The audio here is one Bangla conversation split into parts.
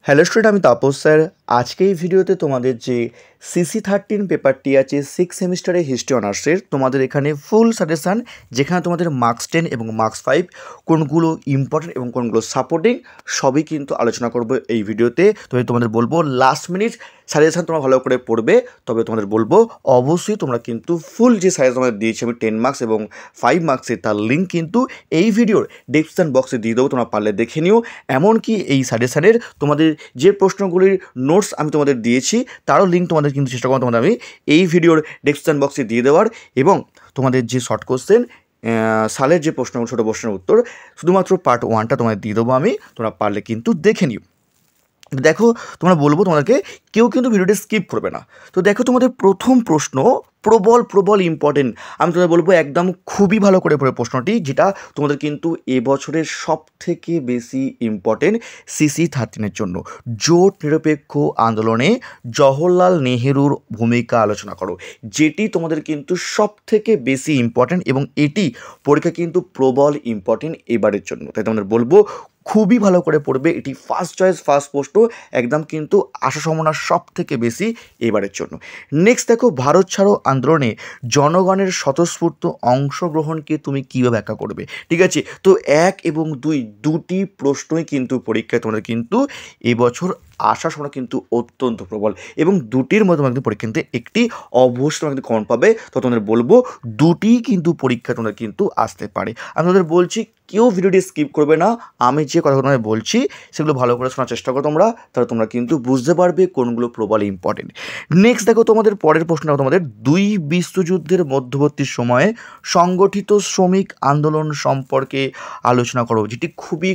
হ্যালো স্টুডেন্ট, আমি তাপস স্যার। আজকে এই ভিডিওতে তোমাদের যে CC13 পেপারটি আছে 6 সেমিস্টারের হিস্ট্রি অনার্সের, তোমাদের এখানে ফুল সাজেশান, যেখানে তোমাদের মার্কস 10 এবং মার্কস 5 কোনগুলো ইম্পর্টেন্ট এবং কোনগুলো সাপোর্টিং সবই কিন্তু আলোচনা করবো এই ভিডিওতে। তবে তোমাদের বলবো লাস্ট মিনিট সাজেশান তোমরা ভালো করে পড়বে। তবে তোমাদের বলবো অবশ্যই তোমরা কিন্তু ফুল যে সাজেশান আমাদের দিয়েছি আমি 10 মার্কস এবং 5 মার্কসের, তার লিঙ্ক কিন্তু এই ভিডিওর ডেসক্রিপশন বক্সে দিয়ে দেবো, তোমরা পারলে দেখে নিও। এমনকি এই সাজেশানের তোমাদের যে প্রশ্নগুলির নোটস আমি তোমাদের দিয়েছি তারও লিঙ্ক তোমাদের কিন্তু চেষ্টা করবো তোমাদের আমি এই ভিডিওর ডেসক্রিপশন বক্সে দিয়ে দেওয়ার। এবং তোমাদের যে শর্ট কোশ্চেন সালের যে প্রশ্ন, ছোটো প্রশ্নের উত্তর শুধুমাত্র পার্ট 1টা তোমাদের দিয়ে দেবো আমি, তোমরা পারলে কিন্তু দেখে নিও। দেখো, তোমরা বলবো তোমাদেরকে কেউ কিন্তু ভিডিওটা স্কিপ করবে না। তো দেখো, তোমাদের প্রথম প্রশ্ন প্রবল ইম্পর্টেন্ট। আমি তোমাদের বলবো একদম খুবই ভালো করে পড়ে প্রশ্নটি, যেটা তোমাদের কিন্তু এবছরের সব থেকে বেশি ইম্পর্টেন্ট CC13 জন্য। জোট নিরপেক্ষ আন্দোলনে জওহরলাল নেহেরুর ভূমিকা আলোচনা করো, যেটি তোমাদের কিন্তু সব থেকে বেশি ইম্পর্টেন্ট এবং এটি পরীক্ষা কিন্তু প্রবল ইম্পর্টেন্ট এবারের জন্য। তাই তোমাদের বলবো খুবই ভালো করে পড়বে। এটি ফার্স্ট চয়েস, ফার্স্ট প্রশ্ন, একদম কিন্তু আশা সম্ভাবনা সব থেকে বেশি এবারের জন্য। নেক্সট দেখো, ভারত ছাড়ো আন্দোলনে জনগণের স্বতঃস্ফূর্ত অংশগ্রহণকে তুমি কীভাবে ব্যাখ্যা করবে। ঠিক আছে, তো 1 এবং 2 দুটি প্রশ্নই কিন্তু পরীক্ষায় তোমাদের কিন্তু এবছর আশা শোনা কিন্তু অত্যন্ত প্রবল, এবং দুটির মধ্যে তোমাদের পরীক্ষা কিন্তু একটি অবশ্যই তোমরা কিন্তু কমন পাবে। তো তোমাদের বলবো দুটি কিন্তু পরীক্ষা তোমাদের কিন্তু আসতে পারে। আমি তোমাদের বলছি কেউ ভিডিওটি স্কিপ করবে না। আমি যে কথাগুলো তোমাদের বলছি সেগুলো ভালো করে শোনার চেষ্টা করো তোমরা, তাহলে তোমরা কিন্তু বুঝতে পারবে কোনগুলো প্রবল ইম্পর্টেন্ট। নেক্সট দেখো, তোমাদের পরের প্রশ্ন তোমাদের 2 বিশ্বযুদ্ধের মধ্যবর্তী সময়ে সংগঠিত শ্রমিক আন্দোলন সম্পর্কে আলোচনা করো, যেটি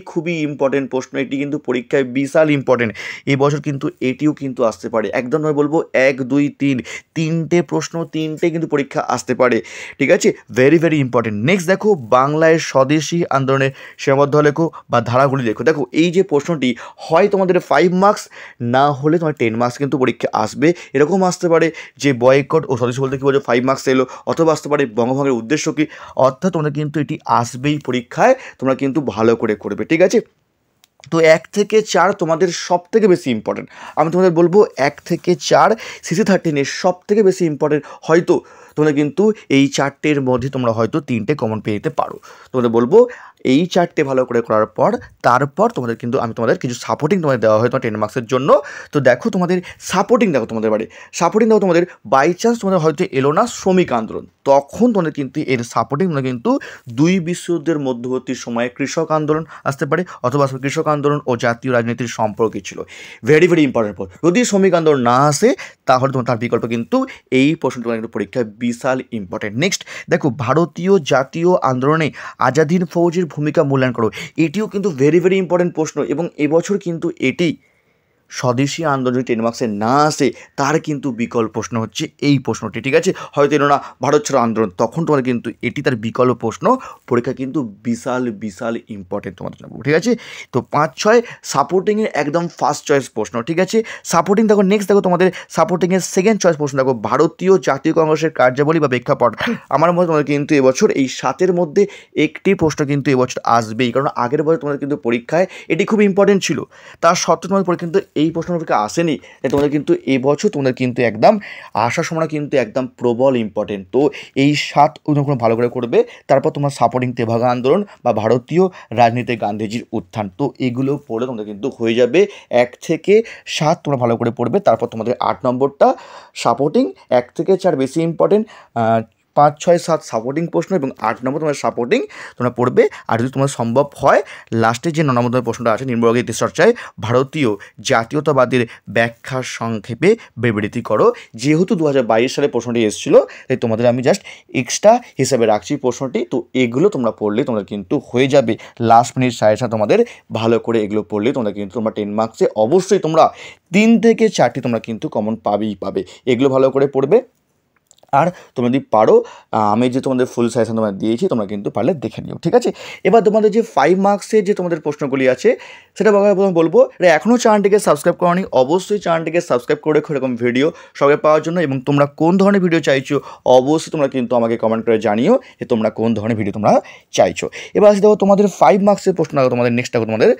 খুবই ইম্পর্টেন্ট প্রশ্ন। এটি কিন্তু পরীক্ষায় বিশাল ইম্পর্টেন্ট এবছর, কিন্তু এটিও কিন্তু আসতে পারে। একদম আমি বলবো 1, 2, 3 তিনটে প্রশ্ন, তিনটে কিন্তু পরীক্ষা আসতে পারে। ঠিক আছে, ভেরি ইম্পর্টেন্ট। নেক্সট দেখো, বাংলায় স্বদেশী আন্দোলনের সীমাবদ্ধ লেখো বা ধারাগুলি লেখো। দেখো, এই যে প্রশ্নটি হয় তোমাদের 5 মার্কস, না হলে তোমার 10 মার্কস কিন্তু পরীক্ষা আসবে। এরকম আসতে পারে যে বয়কট ও স্বদেশী বলতে কী বলছো, 5 মার্কস এলো, অথবা আসতে পারে বঙ্গভঙ্গের উদ্দেশ্য কী। অর্থাৎ তোমাদের কিন্তু এটি আসবেই পরীক্ষায়, তোমরা কিন্তু ভালো করে করবে। ঠিক আছে, তো 1 থেকে 4 তোমাদের সব থেকে বেশি ইম্পর্টেন্ট। আমি তোমাদের বলবো 1 থেকে 4 CC13 সব থেকে বেশি ইম্পর্টেন্ট। হয়তো তোমরা কিন্তু এই 4টের মধ্যে তোমরা হয়তো 3টে কমন পেয়ে যেতে পারো। তোমাদের বলবো এই 4টে ভালো করে করার পর তারপর তোমাদের কিন্তু আমি তোমাদের কিছু সাপোর্টিং তোমাদের দেওয়া হয় তোমার 10 মার্কসের জন্য। তো দেখো, তোমাদের সাপোর্টিং দেখো, তোমাদের বাড়ি সাপোর্টিং দেখো, তোমাদের বাই চান্স তোমাদের হয়তো এলো না শ্রমিক আন্দোলন, তখন তোমাদের কিন্তু এর সাপোর্টিং তোমরা কিন্তু 2 বিশ্বযুদ্ধের মধ্যবর্তী সময়ে কৃষক আন্দোলন আসতে পারে, অথবা কৃষক আন্দোলন ও জাতীয় রাজনীতির সম্পর্ক ছিল। ভেরি ইম্পর্টেন্ট পর। যদি শ্রমিক আন্দোলন না আসে তাহলে তোমার তার বিকল্প কিন্তু এই প্রশ্নটা তোমার কিন্তু পরীক্ষায় বিশাল ইম্পর্টেন্ট। নেক্সট দেখো, ভারতীয় জাতীয় আন্দোলনে আজাদিন ফৌজের ভূমিকা মূল্যায়ন করো। এটিও কিন্তু ভেরি ইম্পর্টেন্ট প্রশ্ন, এবং এবছর কিন্তু এটি স্বদেশী আন্দোলন যদি 10 মার্কসে না আসে তার কিন্তু বিকল্প প্রশ্ন হচ্ছে এই প্রশ্নটি। ঠিক আছে, হয়তো এলো না ভারত ছাড়ো আন্দোলন, তখন তোমার কিন্তু এটি তার বিকল্প প্রশ্ন। পরীক্ষা কিন্তু বিশাল ইম্পর্টেন্ট তোমাদের জন্য। ঠিক আছে, তো 5, 6 সাপোর্টিংয়ের একদম ফার্স্ট চয়েস প্রশ্ন। ঠিক আছে, সাপোর্টিং দেখো। নেক্সট দেখো, তোমাদের সাপোর্টিংয়ের সেকেন্ড চয়েস প্রশ্ন দেখো, ভারতীয় জাতীয় কংগ্রেসের কার্যাবলী বা প্রেক্ষাপট। আমার মতে তোমাদের কিন্তু এবছর এই 7-এর মধ্যে একটি প্রশ্ন কিন্তু এবছর আসবেই, কারণ আগের বছর তোমাদের কিন্তু পরীক্ষায় এটি খুব ইম্পর্টেন্ট ছিল। তার সত্ত্বেও তোমাদের পরীক্ষা কিন্তু এই প্রশ্ন আসেনি। তোমাদের কিন্তু এবছর তোমাদের কিন্তু একদম আসার সময় কিন্তু একদম প্রবল ইম্পর্টেন্ট। তো এই 7 ভালো করে করবে। তারপর তোমার সাপোর্টিং তেভাগা আন্দোলন বা ভারতীয় রাজনীতিতে গান্ধীজির উত্থান, তো এগুলো পড়লে তোমাদের কিন্তু হয়ে যাবে 1 থেকে 7 তোমরা ভালো করে পড়বে। তারপর তোমাদের 8 নম্বরটা সাপোর্টিং, 1 থেকে 4 বেশি ইম্পর্টেন্ট, 5, 6, 7 সাপোর্টিং প্রশ্ন, এবং 8 নম্বর তোমার সাপোর্টিং তোমরা পড়বে। আর যদি তোমার সম্ভব হয় লাস্টে যে 9 নম্বর প্রশ্নটা আছে, নির্ভরযোগ্য ইতিহাস চর্চায় ভারতীয় জাতীয়তাবাদের ব্যাখ্যা সংক্ষেপে বিবৃতি করো। যেহেতু 2022 সালে প্রশ্নটি এসেছিলো, তাই তোমাদের আমি জাস্ট এক্সট্রা হিসাবে রাখছি প্রশ্নটি। তো এগুলো তোমরা পড়লে তোমরা কিন্তু হয়ে যাবে। লাস্ট মিনিট সাজেশন তোমাদের ভালো করে এগুলো পড়লে তোমরা কিন্তু তোমরা 10 মার্কসে অবশ্যই তোমরা 3 থেকে 4টি তোমরা কিন্তু কমন পাবে। এগুলো ভালো করে পড়বে। আর তোমরা যদি পারো, আমি যে তোমাদের ফুল সাজেশন তোমরা দিয়েছি, তোমরা কিন্তু পারলে দেখে নিও। ঠিক আছে, এবার তোমাদের যে 5 মার্কসের যে তোমাদের প্রশ্নগুলি আছে সেটা বলবো, এটা এখনও চ্যানেলটিকে সাবস্ক্রাইব করোনি, অবশ্যই চ্যানেলটিকে সাবস্ক্রাইব করে রেখো এরকম ভিডিও সবাই পাওয়ার জন্য। এবং তোমরা কোন ধরনের ভিডিও চাইছো অবশ্যই তোমরা কিন্তু আমাকে কমেন্ট করে জানিও যে তোমরা কোন ধরনের ভিডিও তোমরা চাইছো। এবার আসি দেখো, তোমাদের 5 মার্কসের প্রশ্ন তোমাদের নেক্সট দেখো, তোমাদের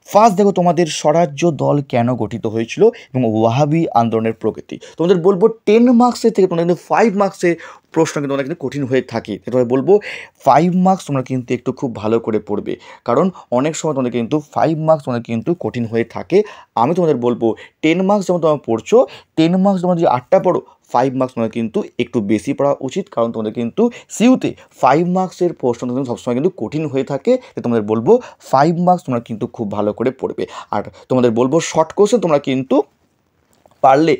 ফার্স্ট দেখো তোমাদের স্বরাজ্য দল কেন গঠিত হয়েছিল এবং ওয়াহাবি আন্দোলনের প্রকৃতি। তোমাদের বলবো 10 মার্কসের থেকে তোমাদের কিন্তু 5 মার্কসের প্রশ্ন কিন্তু তোমাদের কিন্তু কঠিন হয়ে থাকে। তোমাদের বলবো 5 মার্কস তোমরা কিন্তু একটু খুব ভালো করে পড়বে, কারণ অনেক সময় তোমাদের কিন্তু 5 মার্কস তোমাদের কিন্তু কঠিন হয়ে থাকে। আমি তোমাদের বলবো 10 মার্কস যেমন তোমরা পড়ছো, 10 মার্কস তোমরা যদি 8টা পড়ো, 5 মার্কস তোমাদের কিন্তু একটু বেশি পড়া উচিত, কারণ তোমাদের কিন্তু সিইউতে 5 মার্কসের প্রশ্ন কিন্তু সবসময় কিন্তু কঠিন হয়ে থাকে। তোমাদের বলবো 5 মার্কস তোমরা কিন্তু খুব ভালো করে পড়বে। আর তোমাদের বলবো শর্ট কোশ্চেন তোমরা কিন্তু পারলে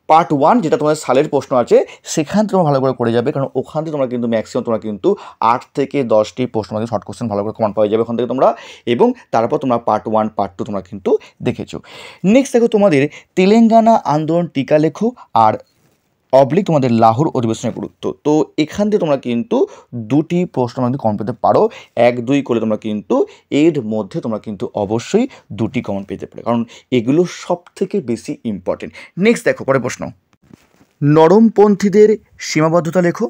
পার্ট 1 যেটা তোমাদের সালের প্রশ্ন আছে সেখান থেকে তোমরা ভালো করে যাবে, কারণ ওখান থেকে তোমরা কিন্তু ম্যাক্সিমাম তোমরা কিন্তু 8 থেকে 10টি প্রশ্ন কিন্তু শর্ট কোশ্চেন ভালো করে কমন পাওয়া যাবে ওখান থেকে তোমরা, এবং তারপর তোমরা পার্ট 1 পার্ট 2 তোমরা কিন্তু দেখেছো। নেক্সট দেখো তোমাদের তেলেঙ্গানা আন্দোলন টিকা লেখো আর তোমাদের লাহোর অধিবেশনের গুরুত্ব। তো এখান থেকে তোমরা কিন্তু 2টি প্রশ্ন কিন্তু কমন পেতে পারো, 1-2 করে তোমরা কিন্তু এর মধ্যে তোমরা কিন্তু অবশ্যই 2টি কমন পেতে পারো, কারণ এগুলো সব থেকে বেশি ইম্পর্টেন্ট। নেক্সট দেখো পরের প্রশ্ন, নরমপন্থীদের সীমাবদ্ধতা লেখো,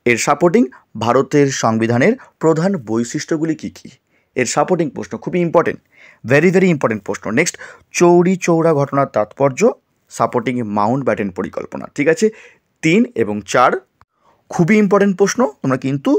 এর সাপোর্টিং ভারতের সংবিধানের প্রধান বৈশিষ্ট্যগুলি কী কী। এর সাপোর্টিং প্রশ্ন খুবই ইম্পর্টেন্ট, ভেরি ভেরি ইম্পর্টেন্ট প্রশ্ন। নেক্সট, চৌরি চৌরা ঘটনার তাৎপর্য, সাপোর্টিং মাউন্ট ব্যাটেন পরিকল্পনা। ঠিক আছে, 3 এবং 4 খুবই ইম্পর্টেন্ট প্রশ্ন, তোমরা কিন্তু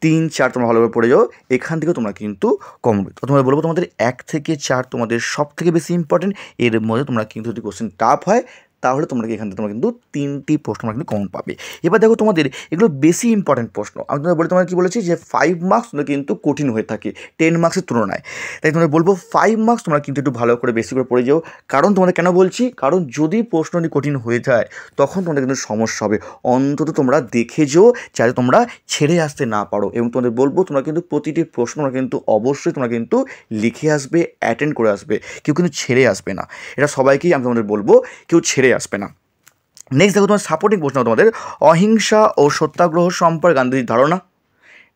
3-4 তোমরা ভালোভাবে পড়ে যাও, এখান থেকে তোমরা কিন্তু কম। তোমরা বলবো তোমাদের 1 থেকে 4 তোমাদের সব থেকে বেশি ইম্পর্টেন্ট, এর মধ্যে তোমরা কিন্তু যদি কোশ্চেন টাফ হয় তাহলে তোমরা এখান থেকে তোমরা কিন্তু 3টি প্রশ্ন তোমরা কিন্তু কমন পাবে। এবার দেখো তোমাদের এগুলো বেশি ইম্পর্টেন্ট প্রশ্ন, আমি তোমাদের বলে তোমাদের কী বলেছি যে 5 মার্কস তোমরা কিন্তু কঠিন হয়ে থাকে 10 মার্কসের তুলনায়, তাই তোমাদের বলবো 5 মার্কস তোমরা কিন্তু একটু ভালো করে বেশি করে পড়ে যাও। কারণ তোমাদের কেন বলছি, কারণ যদি প্রশ্নটি কঠিন হয়ে যায় তখন তোমাদের কিন্তু সমস্যা হবে, অন্তত তোমরা দেখে যেও যাতে তোমরা ছেড়ে আসতে না পারো। এবং তোমাদের বলবো তোমরা কিন্তু প্রতিটি প্রশ্ন তোমরা কিন্তু অবশ্যই তোমরা কিন্তু লিখে আসবে, অ্যাটেন্ড করে আসবে, কেউ কিন্তু ছেড়ে আসবে না, এটা সবাইকেই আমি তোমাদের বলবো, কেউ ছেড়ে আসবে না। নেক্সট দেখো তোমার সাপোর্টিং প্রশ্ন তোমাদের অহিংসা ও সত্যাগ্রহ সম্পর্কে গান্ধীজির ধারণা।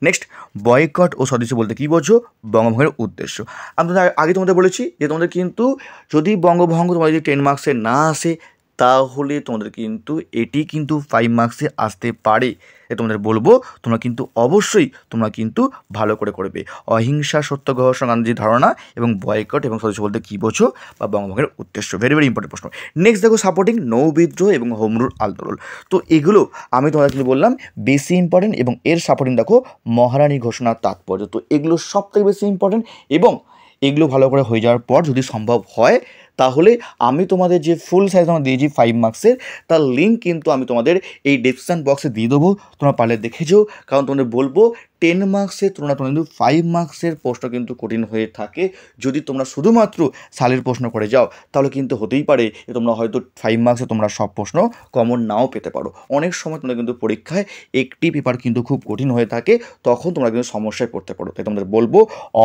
নেক্সট, বয়কট ও স্বদেশী বলতে কী বোঝো, বঙ্গভঙ্গের উদ্দেশ্য। আমি তোমাদের আগে তোমাদের বলেছি যে তোমাদের কিন্তু যদি বঙ্গভঙ্গ তোমাদের যদি 10 মার্কসে না আসে তাহলে তোমাদের কিন্তু এটি কিন্তু 5 মার্কসে আসতে পারে। তোমাদের বলবো তোমরা কিন্তু অবশ্যই তোমরা কিন্তু ভালো করে করবে অহিংসা সত্যাগ্রহ গান্ধীজির ধারণা এবং বয়কট এবং স্বদেশী বলতে কী বোঝো বা বঙ্গভঙ্গের উদ্দেশ্য, ভেরি ভেরি ইম্পর্টেন্ট প্রশ্ন। নেক্সট দেখো সাপোর্টিং নৌবিদ্রোহ এবং হোম রুল আন্দোলন। তো এগুলো আমি তোমাদের কিন্তু বললাম বেশি ইম্পর্টেন্ট, এবং এর সাপোর্টিং দেখো মহারানী ঘোষণার তাৎপর্য। তো এগুলো সব থেকে বেশি ইম্পর্টেন্ট, এবং এগুলো ভালো করে হয়ে যাওয়ার পর যদি সম্ভব হয় তাহলে আমি তোমাদের যে ফুল সাইজ আমরা দিয়েছি 5 মার্কসের তার লিঙ্ক কিন্তু আমি তোমাদের এই ডেসক্রিপশন বক্সে দিয়ে দেবো, তোমরা পারলে দেখে যাও। কারণ তোমাদের বলবো 10 মার্কসের তুলনায় তোমরা কিন্তু 5 মার্কসের প্রশ্ন কিন্তু কঠিন হয়ে থাকে। যদি তোমরা শুধুমাত্র সালের প্রশ্ন করে যাও তাহলে কিন্তু হতেই পারে যে তোমরা হয়তো 5 মার্কসে তোমরা সব প্রশ্ন কমন নাও পেতে পারো। অনেক সময় তোমরা কিন্তু পরীক্ষায় একটি পেপার কিন্তু খুব কঠিন হয়ে থাকে, তখন তোমরা কিন্তু সমস্যায় পড়তে পারো। তাই তোমাদের বলবো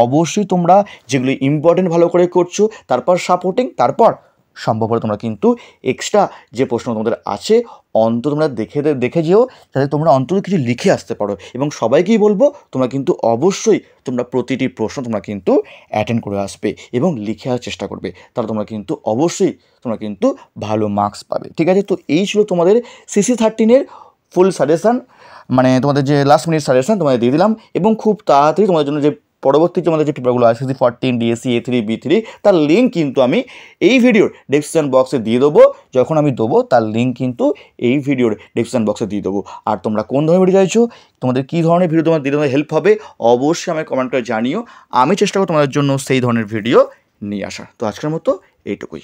অবশ্যই তোমরা যেগুলি ইম্পর্টেন্ট ভালো করে করছো, তারপর সাপোর্টিং, তারপর সম্ভব হলে তোমরা কিন্তু এক্সট্রা যে প্রশ্ন তোমাদের আছে অন্তত তোমরা দেখে যেও, যাতে তোমরা অন্তত কিছু লিখে আসতে পারো। এবং সবাইকেই বলবো তোমরা কিন্তু অবশ্যই তোমরা প্রতিটি প্রশ্ন তোমরা কিন্তু অ্যাটেন্ড করে আসবে এবং লিখে আসার চেষ্টা করবে, তাহলে তোমরা কিন্তু অবশ্যই তোমরা কিন্তু ভালো মার্কস পাবে। ঠিক আছে, তো এই ছিল তোমাদের সিসি 13-এর ফুল সাজেশান, মানে তোমাদের যে লাস্ট মিনিট সাজেশান তোমাদের দিয়ে দিলাম। এবং খুব তাড়াতাড়ি তোমাদের জন্য যে পরবর্তী যে আমাদের যে পেপারগুলো আছে সিসি 14, ডিএসসি A3, B3 তার লিঙ্ক কিন্তু আমি এই ভিডিওর ডেসক্রিপশন বক্সে দিয়ে দেবো। যখন আমি দেবো তার লিঙ্ক কিন্তু এই ভিডিওর ডেসক্রিপশন বক্সে দিয়ে দেবো। আর তোমরা কোন ধরনের ভিডিও চাইছো, তোমাদের কী ধরনের ভিডিও তোমাদের দিতে হেল্প হবে অবশ্যই আমাকে কমেন্ট করে জানিও, আমি চেষ্টা করব তোমাদের জন্য সেই ধরনের ভিডিও নিয়ে আসা। তো আজকের মতো এইটুকুই।